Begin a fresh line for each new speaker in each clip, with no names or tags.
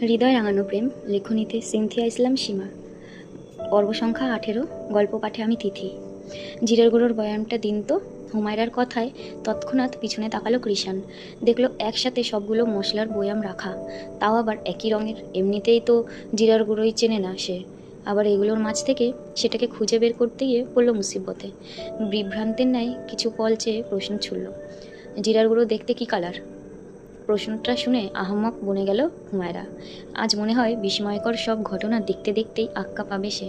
হৃদয় রাঙানো প্রেম, লেখনীতে সিনথিয়া ইসলাম সীমা। পর্ব সংখ্যা 18। গল্প পাঠে আমি তিথি। জিরের গুঁড়োর বয়ামটা দিন তো। হুমায়রার কথায় তৎক্ষণাৎ পিছনে তাকালো কৃষাণ। দেখলো একসাথে সবগুলো মশলার বয়াম রাখা, তাও আবার একই রঙের। এমনিতেই তো জিরার গুঁড়োই চেনে না সে, আবার এগুলোর মাঝ থেকে সেটাকে খুঁজে বের করতে গিয়ে পড়ল মুসিবতে। বিভ্রান্তের ন্যায় কিছু পল চেয়ে প্রশ্ন ছুড়ল, জিরার গুঁড়ো দেখতে কি কালার? প্রশ্নটা শুনে আহাম্মক বনে গেল হুমায়রা। আজ মনে হয় বিস্ময়কর সব ঘটনা দেখতে দেখতেই আক্কা পাবে সে।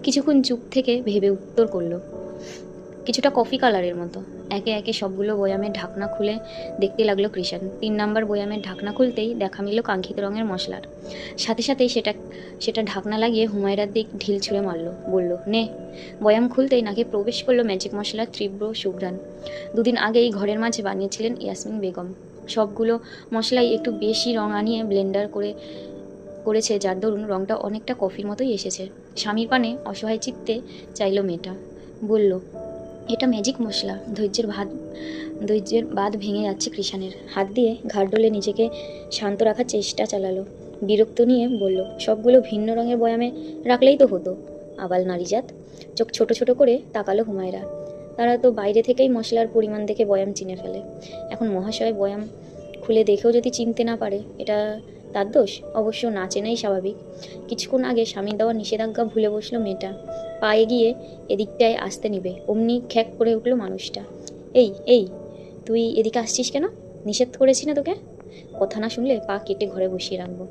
কিছুক্ষণ চুপ থেকে ভেবে উত্তর করল, কিছুটা কফি কালারের মতো। একে একে সবগুলো বয়ামের ঢাকনা খুলে দেখতে লাগলো কৃষাণ। 3 নাম্বার বয়ামের ঢাকনা খুলতেই দেখা মিলল কাঙ্ক্ষিত রঙের মশলার। সাথে সাথেই সেটা ঢাকনা লাগিয়ে হুমায়রার দিক ঢিল ছুঁড়ে মারল, বলল, নে। বয়াম খুলতেই নাকে প্রবেশ করলো ম্যাজিক মশলার তীব্র সুঘ্রাণ। 2 দিন আগেই ঘরের মাঝে বানিয়েছিলেন ইয়াসমিন বেগম। সবগুলো মশলাই একটু বেশি রং আনিয়ে ব্লেন্ডার করেছে, যার দরুন রংটা অনেকটা কফির মতোই এসেছে। স্বামীর পানে অসহায় চিত্তে চাইল মেয়েটা, বলল, এটা ম্যাজিক মশলা। ধৈর্যের বাঁধ ভেঙে যাচ্ছে কৃষাণের। হাত দিয়ে ঘাড় ডলে নিজেকে শান্ত রাখার চেষ্টা চালালো। বিরক্ত নিয়ে বলল, সবগুলো ভিন্ন রঙের বয়ামে রাখলেই তো হতো। আবাল নারীজাত। চোখ ছোট ছোট করে তাকালো হুমায়রা। তারা তো বাইরে থেকেই মশলার পরিমাণ দেখে বয়াম চিনে ফেলে। এখন মহাশয় বয়াম খুলে দেখেও যদি চিনতে না পারে, এটা তার দোষ? অবশ্য না চেনাই স্বাভাবিক। কিছুক্ষণ আগে স্বামীর দেওয়া নিষেধাজ্ঞা ভুলে বসলো মেয়েটা। পা এগিয়ে এদিকটায় আসতে নিবে, অমনি খ্যাক করে উঠল মানুষটা। এই এই, তুই এদিকে আসছিস কেন? নিষেধ করেছি না তোকে? কথা না শুনলে পা কেটে ঘরে বসিয়ে রাখবো।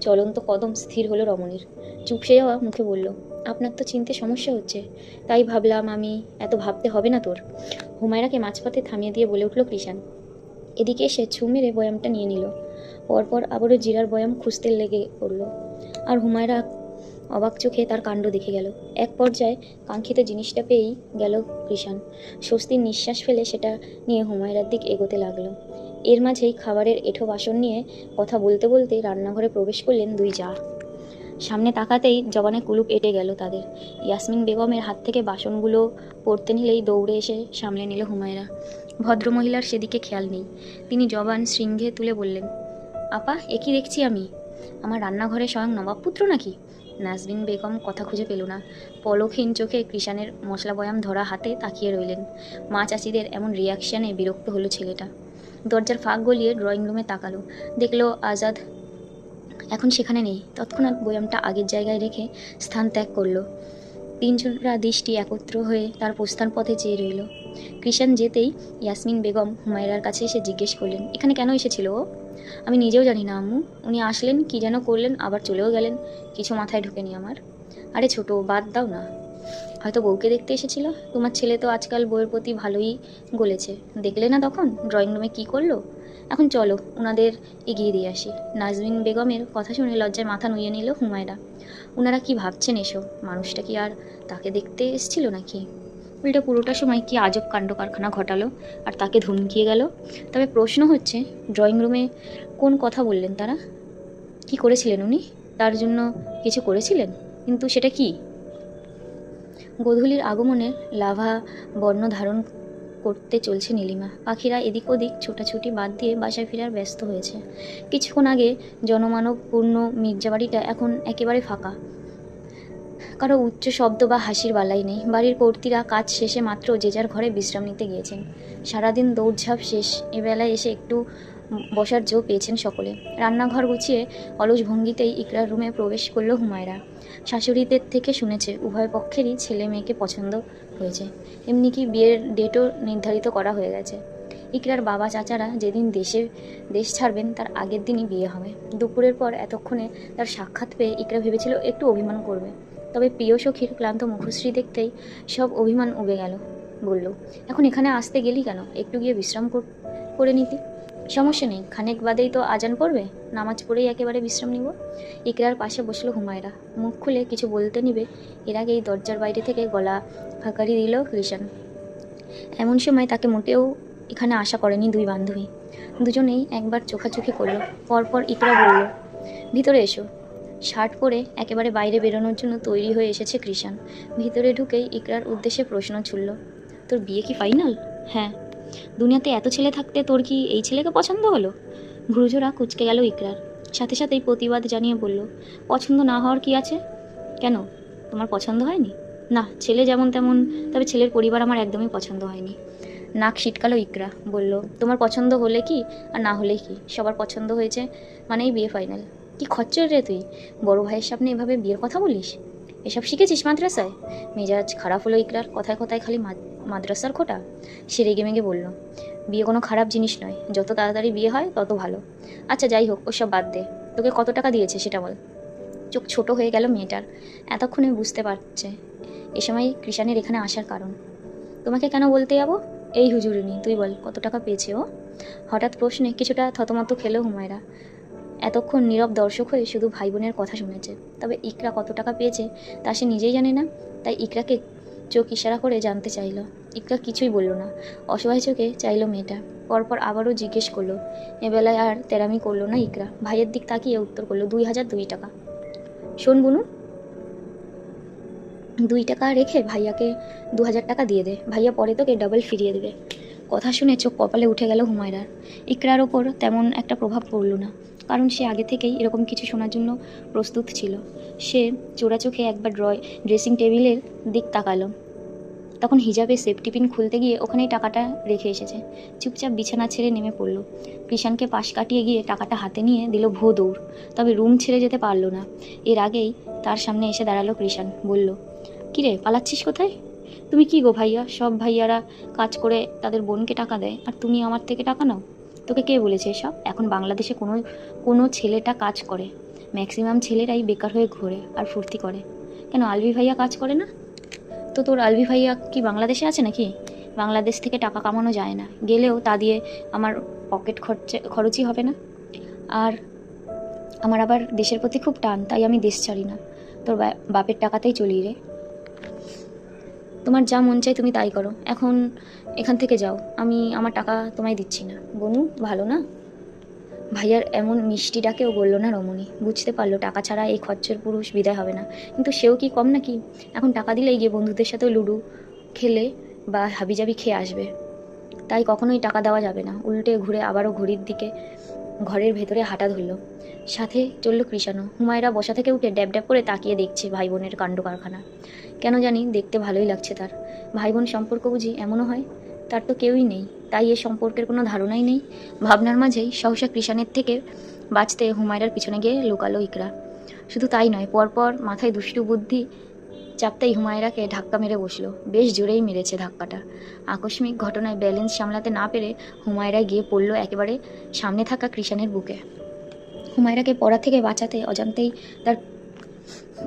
চলন্ত কদম স্থির হলো রমণীর। চুপসে যাওয়া মুখে বলল, আপনার তো চিনতে সমস্যা হচ্ছে, তাই ভাবলাম আমি। এত ভাবতে হবে না তোর। হুমায়রাকে মাঝপথে থামিয়ে দিয়ে বলে উঠল কৃষাণ। এদিকে এসে ছু মেরে বয়ামটা নিয়ে নিল। পরপর আবারও জিরার বয়াম খুঁজতে লেগে পড়ল। আর হুমায়রা অবাক চোখে তার কাণ্ড দেখে গেল। এক পর্যায়ে কাঙ্ক্ষিত জিনিসটা পেয়েই গেল কৃষাণ। স্বস্তির নিঃশ্বাস ফেলে সেটা নিয়ে হুমায়রার দিক এগোতে লাগলো। এর মাঝেই খাবারের এঁঠো বাসন নিয়ে কথা বলতে বলতে রান্নাঘরে প্রবেশ করলেন 2 জা। সামনে তাকাতেই জবানে কুলুপ এঁটে গেল তাদের। ইয়াসমিন বেগমের হাত থেকে বাসনগুলো পড়তে নিলেই দৌড়ে এসে সামলে নিল হুমায়রা। ভদ্রমহিলার সেদিকে খেয়াল নেই। তিনি জবান শৃঙ্গে তুলে বললেন, আপা, এ কি দেখছি আমি? আমার রান্নাঘরে স্বয়ং নবাবপুত্র নাকি? নাজবিন বেগম কথা খুঁজে পেল না। পলকহীন চোখে কৃষাণের মশলা বয়াম ধরা হাতে তাকিয়ে রইলেন। মা চাষিদের এমন রিয়াকশানে বিরক্ত হলো ছেলেটা। দরজার ফাঁক গলিয়ে ড্রয়িং রুমে তাকালো। দেখলো আজাদ এখন সেখানে নেই। তৎক্ষণাৎ বয়ামটা আগের জায়গায় রেখে স্থান ত্যাগ করলো। 3 জোড়া দৃষ্টি একত্র হয়ে তার প্রস্থান পথে চেয়ে রইল। কৃষাণ যেতেই ইয়াসমিন বেগম হুমায়রার কাছে এসে জিজ্ঞেস করলেন, এখানে কেন এসেছিল ও? আমি নিজেও জানি না আম্মু। উনি আসলেন, কি যেন করলেন, আবার চলেও গেলেন। কিছু মাথায় ঢোকেনি আমার। আরে ছোট, বাদ দাও না। হয়তো বউকে দেখতে এসেছিল। তোমার ছেলে তো আজকাল বউয়ের প্রতি ভালোই গলেছে। দেখলে না তখন ড্রয়িং রুমে কী করলো? এখন চলো ওনাদের এগিয়ে দিয়ে আসি। নাজমিন বেগমের কথা শুনে লজ্জায় মাথা নুইয়ে নিল হুমায়রা। ওনারা কি ভাবছেন এসব? মানুষটা কি আর তাকে দেখতে এসেছিল নাকি? উল্টো পুরোটা সময় কি আজব কাণ্ড কারখানা ঘটালো আর তাকে ধমকিয়ে গেল। তবে প্রশ্ন হচ্ছে, ড্রয়িং রুমে কোন কথা বললেন তারা? কি করেছিলেন উনি? তার জন্য কিছু করেছিলেন, কিন্তু সেটা কি? গোধূলির আগমনে লাভা বর্ণ ধারণ করতে চলছে নীলিমা। পাখিরা এদিক ওদিক ছোটাছুটি বাদ দিয়ে বাসায় ফেরার ব্যস্ত হয়েছে। কিছুক্ষণ আগে জনমানবপূর্ণ মির্জাবাড়িটা এখন একেবারে ফাঁকা। কারো উচ্চ শব্দ বা হাসির বালাই নেই। বাড়ির কর্ত্রীরা কাজ শেষে মাত্র যে যার ঘরে বিশ্রাম নিতে গিয়েছেন। সারাদিন দৌড়ঝাঁপ শেষ, এবেলায় এসে একটু বসার জো পেয়েছেন সকলে। রান্নাঘর গুছিয়ে অলস ভঙ্গিতেই ইকরার রুমে প্রবেশ করল হুমায়রা। শাশুড়িদের থেকে শুনেছে উভয় পক্ষেরই ছেলে মেয়েকে পছন্দ হয়েছে। এমনি কি বিয়ের ডেটও নির্ধারিত করা হয়ে গেছে। ইকরার বাবা চাচারা যেদিন দেশ ছাড়বেন তার আগের দিনই বিয়ে হবে। দুপুরের পর এতক্ষণে তার সাক্ষাৎ পেয়ে ইকরা ভেবেছিল একটু অভিমান করবে। তবে প্রিয় সখীর ক্লান্ত মুখশ্রী দেখতেই সব অভিমান উবে গেল। বলল, এখন এখানে আসতে গেলি কেন? একটু গিয়ে বিশ্রাম করে নিতি। সমস্যা নেই, খানেক বাদেই তো আজান পড়বে, নামাজ পড়েই একেবারে বিশ্রাম নিব। ইকরার পাশে বসলো হুমায়রা। মুখ খুলে কিছু বলতে নিবে এর আগেই দরজার বাইরে থেকে গলা ফাঁকারি দিল কৃষাণ। এমন সময় তাকে মোটেও এখানে আশা করেনি 2 বান্ধবী। দুজনেই একবার চোখাচোখি করলো। পরপর ইকরা বলল, ভিতরে এসো। শার্ট পরে একেবারে বাইরে বেরোনোর জন্য তৈরি হয়ে এসেছে কৃষাণ। ভিতরে ঢুকেই ইকরার উদ্দেশ্যে প্রশ্ন ছুড়ল, তোর বিয়ে কি ফাইনাল? হ্যাঁ। দুনিয়াতে এত ছেলে থাকতে তোর কি এই ছেলেকে পছন্দ হলো? ভ্রুজোড়া কুঁচকে গেল ইকরার। সাথে সাথেই প্রতিবাদ জানিয়ে বলল, পছন্দ না হওয়ার কি আছে? কেন, তোমার পছন্দ হয়নি? না, ছেলে যেমন তেমন, তবে ছেলের পরিবার আমার একদমই পছন্দ হয়নি। নাক সিটকালো ইকরা, বলল, তোমার পছন্দ হলে কি আর না হলেই কি, সবার পছন্দ হয়েছে মানেই বিয়ে ফাইনাল। কি খচ্চর রে তুই, বড় ভাইয়ের সামনে এভাবে বিয়ের কথা বলিস? এসব শিখেছিস মাদ্রাসায়? মেজাজ খারাপ হলো ইকরার, কথায় কথায় খালি মাদ্রাসার খোটা। সে রেগে মেগে বলল, বিয়ে কোনো খারাপ জিনিস নয়, যত তাড়াতাড়ি বিয়ে হয় তত ভালো। আচ্ছা যাই হোক, ওসব বাদ দে, তোকে কত টাকা দিয়েছে সেটা বল। চোখ ছোট হয়ে গেল মেয়েটার, এতক্ষণে বুঝতে পারছে এ সময় কৃষাণের এখানে আসার কারণ। তোমাকে কেন বলতে যাবো? এই হুজুরিনি, তুই বল কত টাকা পেয়েছে ও? হঠাৎ প্রশ্নে কিছুটা থতমত খেলো হুমায়রা। এতক্ষণ নীরব দর্শক হয়ে শুধু ভাই বোনের কথা শুনেছে, তবে ইকরা কত টাকা পেয়েছে তা সে নিজেই জানে না। তাই ইকরাকে চোখ ইশারা করে জানতে চাইল। ইকরা কিছুই বলল না, অসহায় চোখে চাইল মেয়েটা। পরপর আবারও জিজ্ঞেস করলো। এবেলায় আর তেরামি করলো না ইকরা, ভাইয়ের দিক তাকিয়ে উত্তর করলো, 2002 টাকা। শোন বুনু, 2 টাকা রেখে ভাইয়াকে 2000 টাকা দিয়ে দে, ভাইয়া পরে তোকে ডাবল ফিরিয়ে দেবে। কথা শুনে চোখ কপালে উঠে গেল হুমায়রার। ইকরার ওপর তেমন একটা প্রভাব পড়ল না, কারণ সে আগে থেকেই এরকম কিছু শোনার জন্য প্রস্তুত ছিল। সে চোরা চোখে একবার ড্রেসিং টেবিলের দিক তাকালো, তখন হিজাবে সেফটি পিন খুলতে গিয়ে ওখানেই টাকাটা রেখে এসেছে। চুপচাপ বিছানা ছেড়ে নেমে পড়ল। কৃষাণকে পাশ কাটিয়ে গিয়ে টাকাটা হাতে নিয়ে দিল ভো দৌড়, তবে রুম ছেড়ে যেতে পারল না। এর আগেই তার সামনে এসে দাঁড়ালো কৃষাণ, বলল, কিরে পালাচ্ছিস কোথায়? তুমি কি গো ভাইয়া, সব ভাইয়ারা কাজ করে তাদের বোনকে টাকা দেয়, আর তুমি আমার থেকে টাকা নাও? তোকে কে বলেছে এসব? এখন বাংলাদেশে কোনো ছেলেটা কাজ করে, ম্যাক্সিমাম ছেলেরাই বেকার হয়ে ঘোরে আর ফুর্তি করে। কেন আলভি ভাইয়া কাজ করে না? তো তোর আলভি ভাইয়া কি বাংলাদেশে আছে নাকি? বাংলাদেশ থেকে টাকা কামানো যায় না, গেলেও তা দিয়ে আমার পকেট খরচই হবে না। আর আমার আবার দেশের প্রতি খুব টান, তাই আমি দেশ ছাড়ি না। তোর বাপের টাকাতেই চলি রে। তোমার যা মন চাই তুমি তাই করো, এখন এখান থেকে যাও, আমি আমার টাকা তোমায় দিচ্ছি না। বনু ভালো না? ভাইয়ার এমন মিষ্টি ডাকেও বলল না রমণী। বুঝতে পারলো টাকা ছাড়া এই খচ্চর পুরুষ বিদায় হবে না, কিন্তু সেও কি কম নাকি? এখন টাকা দিলেই গিয়ে বন্ধুদের সাথেও লুডো খেলে বা হাবিজাবি খেয়ে আসবে, তাই কখনোই টাকা দেওয়া যাবে না। উল্টে ঘুরে আবারও ঘড়ির দিকে ঘরের ভেতরে হাঁটা ধরল। সাথে চলল কৃষাণও। হুমায়রা বসা থেকে উঠে ড্যাব ড্যাব করে তাকিয়ে দেখছে ভাই বোনের কাণ্ড কারখানা। কেন জানি দেখতে ভালোই লাগছে তার। ভাই বোন সম্পর্ক বুঝি এমনও হয়? তার তো কেউই নেই, তাই এ সম্পর্কের কোনো ধারণাই নেই। ভাবনার মাঝেই সহসা কৃষাণের থেকে বাঁচতে হুমায়রার পিছনে গিয়ে লুকালো ইকরা। শুধু তাই নয়, পরপর মাথায় দুষ্টু বুদ্ধি চাপতেই হুমায়রাকে ধাক্কা মেরে বসলো। বেশ জোরেই মেরেছে ধাক্কাটা। আকস্মিক ঘটনায় ব্যালেন্স সামলাতে না পেরে হুমায়রা গিয়ে পড়ল একেবারে সামনে থাকা কৃষাণের বুকে। হুমায়রাকে পড়া থেকে বাঁচাতে অজান্তেই তার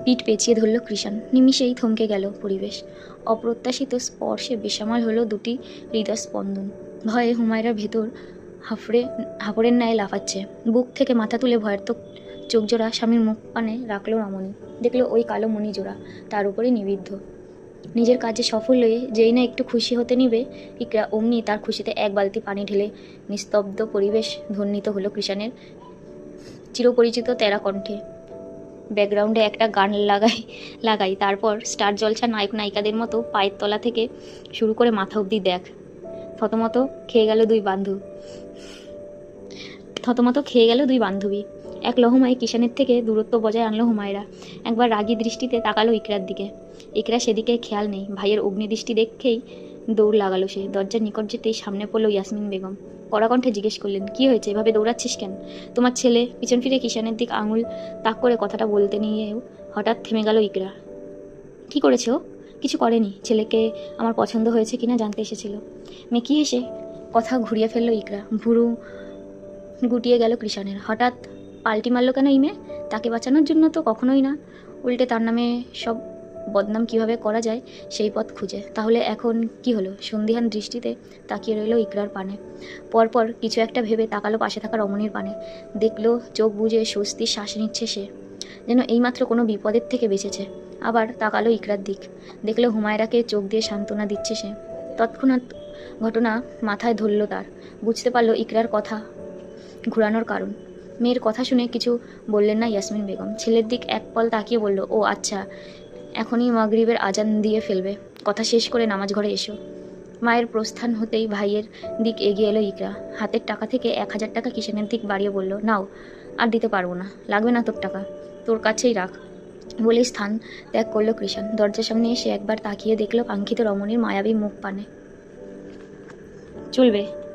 পিঠ পেঁচিয়ে ধরল কৃষাণ। নিমিষেই থমকে গেল পরিবেশ। অপ্রত্যাশিত স্পর্শে বেসামাল হলো দুটি হৃদস্পন্দন। ভয়ে হুমায়রার ভেতর হাঁফড়ের ন্যায় লাফাচ্ছে। বুক থেকে মাথা তুলে ভয়ার্থক চোখজোড়া স্বামীর মুখ পানে রাখল রমণী। দেখল ওই কালো মণিজোড়া তার উপরে নিবিদ্ধ। নিজের কাজে সফল হয়ে যেই না একটু খুশি হতে নিবে ইকরা, অমনি তার খুশিতে এক বালতি পানি ঢেলে নিস্তব্ধ পরিবেশ ধ্বনিত হলো কৃষাণের চিরপরিচিত তেরা কণ্ঠে। ব্যাকগ্রাউন্ডে একটা গান লাগাই, তারপর স্টার জলসা নায়ক নায়িকাদের মতো পায়ের তলা থেকে শুরু করে মাথা অবধি দেখ। থতমত খেয়ে গেল দুই বান্ধবী। এক লহমায় কিষাণের থেকে দূরত্ব বজায় আনলো হুমায়রা। একবার রাগী দৃষ্টিতে তাকালো ইকরার দিকে। ইকরা সেদিকে খেয়াল নেই। ভাইয়ের অগ্নিদৃষ্টি দেখেই দৌড় লাগালো সে। দরজার নিকট যেতেই সামনে পড়লো ইয়াসমিন বেগম। কড়া কণ্ঠে জিজ্ঞেস করলেন, কি হয়েছে, এভাবে দৌড়াচ্ছিস কেন? তোমার ছেলে। পিছন ফিরে কিষাণের দিক আঙুল তাক করে কথাটা বলতে নিয়েও হঠাৎ থেমে গেল ইকরা। কি করেছে ও? কিছু করেনি, ছেলেকে আমার পছন্দ হয়েছে কিনা জানতে এসেছিল। মেকি হেসে কথা ঘুরিয়ে ফেললো ইকরা। ভুরু গুটিয়ে গেল কৃষাণের। হঠাৎ পাল্টি মারল কেন এই মেয়ে? তাকে বাঁচানোর জন্য তো কখনোই না, উল্টে তার নামে সব বদনাম কিভাবে করা যায় সেই পথ খুঁজে। তাহলে এখন কি হলো? সন্ধিহান দৃষ্টিতে তাকিয়ে রইল ইকরার পানে। পরপর কিছু একটা ভেবে তাকালো পাশে থাকা রমণীর পানে। দেখলো চোখ বুজে স্বস্তির শ্বাস নিচ্ছে সে, যেন এইমাত্র কোনো বিপদের থেকে বেঁচেছে। আবার তাকালো ইকরার দিক। দেখলো হুমায়রাকে চোখ দিয়ে সান্ত্বনা দিচ্ছে সে। তৎক্ষণাৎ ঘটনা মাথায় ধরল তার। বুঝতে পারলো ইকরার কথা ঘুরানোর কারণ। মেয়ের কথা শুনে কিছু বললেন না ইয়াসমিন বেগম। ছেলের দিক এক পল তাকিয়ে বলল, ও আচ্ছা, এখনই মাগরিবের আজান দিয়ে ফেলবে, কথা শেষ করে নামাজ ঘরে এসো। মায়ের প্রস্থান হতেই ভাইয়ের দিক এগিয়ে এলো ইকরা। হাতের টাকা থেকে 1000 টাকা কিষাণের দিক বাড়িয়ে বলল, নাও, আর দিতে পারবো না, লাগবে না তোর টাকা, তোর কাছেই রাখ বলে স্থান ত্যাগ করলো কৃষাণ। দরজার সামনে এসে একবার তাকিয়ে দেখলো কাঙ্ক্ষিত রমণীর মায়াবী মুখ পানে। চলবে।